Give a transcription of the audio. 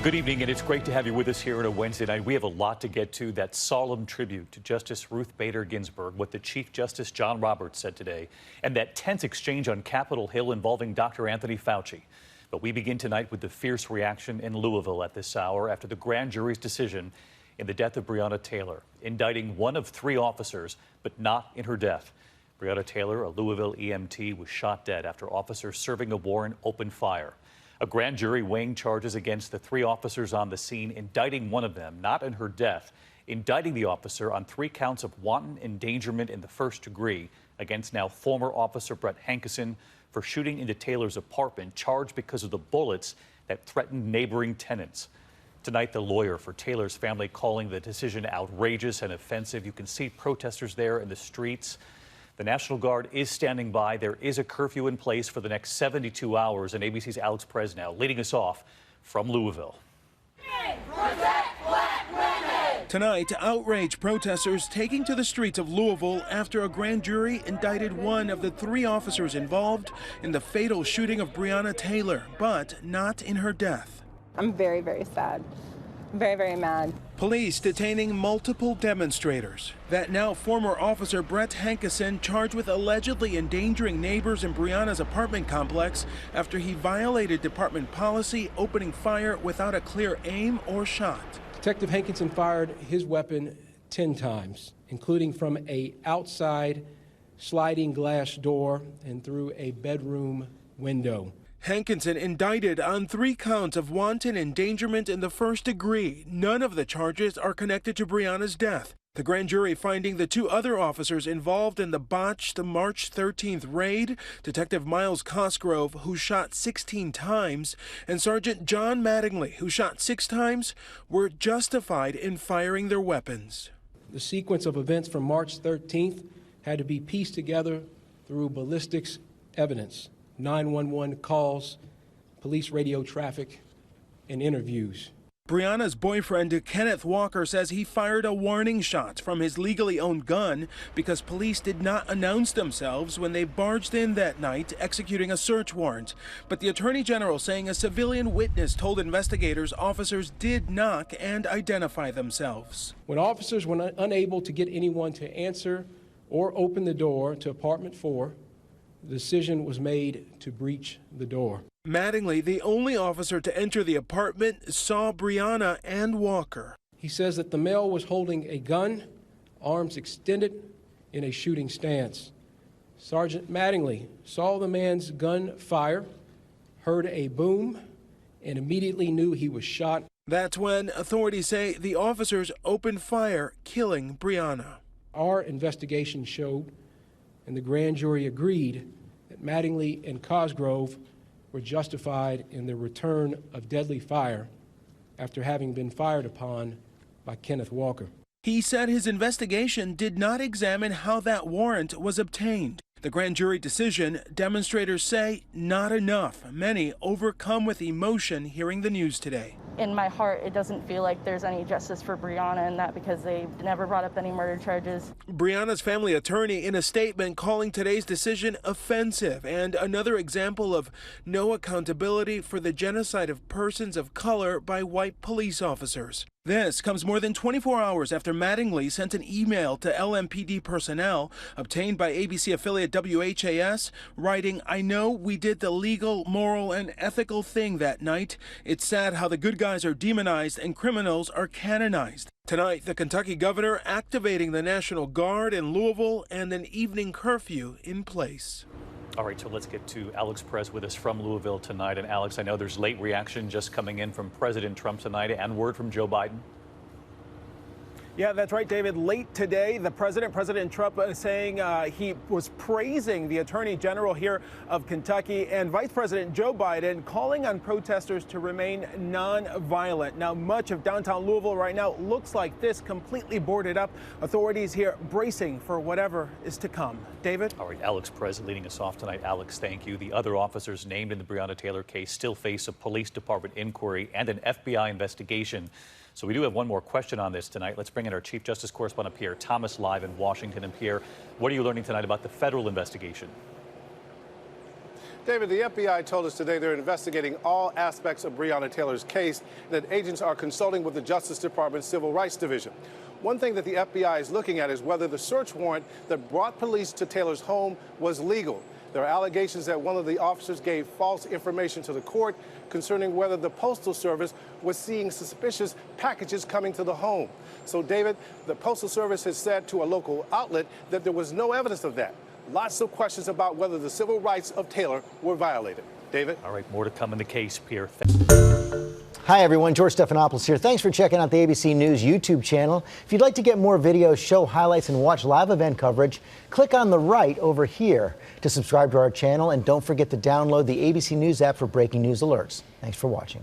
Good evening, and it's great to have you with us here on a Wednesday night. We have a lot to get to. That solemn tribute to Justice Ruth Bader Ginsburg, what the Chief Justice John Roberts said today, and that tense exchange on Capitol Hill involving Dr. Anthony Fauci. But we begin tonight with the fierce reaction in Louisville at this hour after the grand jury's decision in the death of Breonna Taylor, indicting one of three officers, but not in her death. Breonna Taylor, a Louisville EMT, was shot dead after officers serving a warrant opened fire. A grand jury weighing charges against the three officers on the scene, indicting one of them, not in her death, indicting the officer on 3 counts of wanton endangerment in the first degree against now former Officer Brett Hankison for shooting into Taylor's apartment, charged because of the bullets that threatened neighboring tenants. Tonight, the lawyer for Taylor's family calling the decision outrageous and offensive. You can see protesters there in the streets. The National Guard is standing by. There is a curfew in place for the next 72 hours. And ABC's Alex Perez now leading us off from Louisville. Protect black women! Tonight, outrage protesters taking to the streets of Louisville after a grand jury indicted one of the 3 officers involved in the fatal shooting of Breonna Taylor, but not in her death. I'm very, very sad. Very, very mad. Police detaining multiple demonstrators. That now former Officer Brett Hankison charged with allegedly endangering neighbors in Breonna's apartment complex after he violated department policy, opening fire without a clear aim or shot. Detective Hankison fired his weapon 10 times, including from a outside sliding glass door and through a bedroom window. Hankison indicted on 3 counts of wanton endangerment in the first degree. None of the charges are connected to Breonna's death. The grand jury finding the 2 other officers involved in the botched March 13th raid, Detective Miles Cosgrove, who shot 16 times, and Sergeant John Mattingly, who shot 6 times, were justified in firing their weapons. The sequence of events from March 13th had to be pieced together through ballistics evidence, 911 calls, police radio traffic, and interviews. Breonna's boyfriend, Kenneth Walker, says he fired a warning shot from his legally owned gun because police did not announce themselves when they barged in that night executing a search warrant. But the Attorney General saying a civilian witness told investigators officers did knock and identify themselves. When officers were unable to get anyone to answer or open the door to apartment 4, the decision was made to breach the door. Mattingly, the only officer to enter the apartment, saw Breonna and Walker. He says that the male was holding a gun, arms extended, in a shooting stance. Sergeant Mattingly saw the man's gun fire, heard a boom, and immediately knew he was shot. That's when authorities say the officers opened fire, killing Breonna. Our investigation showed, and the grand jury agreed, that Mattingly and Cosgrove were justified in the return of deadly fire after having been fired upon by Kenneth Walker. He said his investigation did not examine how that warrant was obtained. The grand jury decision, demonstrators say, not enough. Many overcome with emotion hearing the news today. In my heart, it doesn't feel like there's any justice for Breonna in that because they never brought up any murder charges. Breonna's family attorney in a statement calling today's decision offensive and another example of no accountability for the genocide of persons of color by white police officers. This comes more than 24 hours after Mattingly sent an email to LMPD personnel obtained by ABC affiliate WHAS, writing, "I know we did the legal, moral, and ethical thing that night. It's sad how the good guys are demonized and criminals are canonized." Tonight, the Kentucky governor activating the National Guard in Louisville and an evening curfew in place. All right, so let's get to Alex Perez with us from Louisville tonight. And Alex, I know there's late reaction just coming in from President Trump tonight and word from Joe Biden. Yeah, that's right, David. Late today, President Trump, saying he was praising the Attorney General here of Kentucky, and Vice President Joe Biden calling on protesters to remain nonviolent. Now, much of downtown Louisville right now looks like this, completely boarded up. Authorities here bracing for whatever is to come. David? All right, Alex Perez leading us off tonight. Alex, thank you. The other officers named in the Breonna Taylor case still face a police department inquiry and an FBI investigation. So we do have one more question on this tonight. Let's bring in our Chief Justice correspondent, Pierre Thomas, live in Washington. And Pierre, what are you learning tonight about the federal investigation? David, the FBI told us today they're investigating all aspects of Breonna Taylor's case, and that agents are consulting with the Justice Department's Civil Rights Division. One thing that the FBI is looking at is whether the search warrant that brought police to Taylor's home was legal. There are allegations that one of the officers gave false information to the court concerning whether the Postal Service was seeing suspicious packages coming to the home. So, David, the Postal Service has said to a local outlet that there was no evidence of that. Lots of questions about whether the civil rights of Taylor were violated. David? All right, more to come in the case, Pierre. Hi, everyone. George Stephanopoulos here. Thanks for checking out the ABC News YouTube channel. If you'd like to get more videos, show highlights, and watch live event coverage, click on the right over here to subscribe to our channel. And don't forget to download the ABC News app for breaking news alerts. Thanks for watching.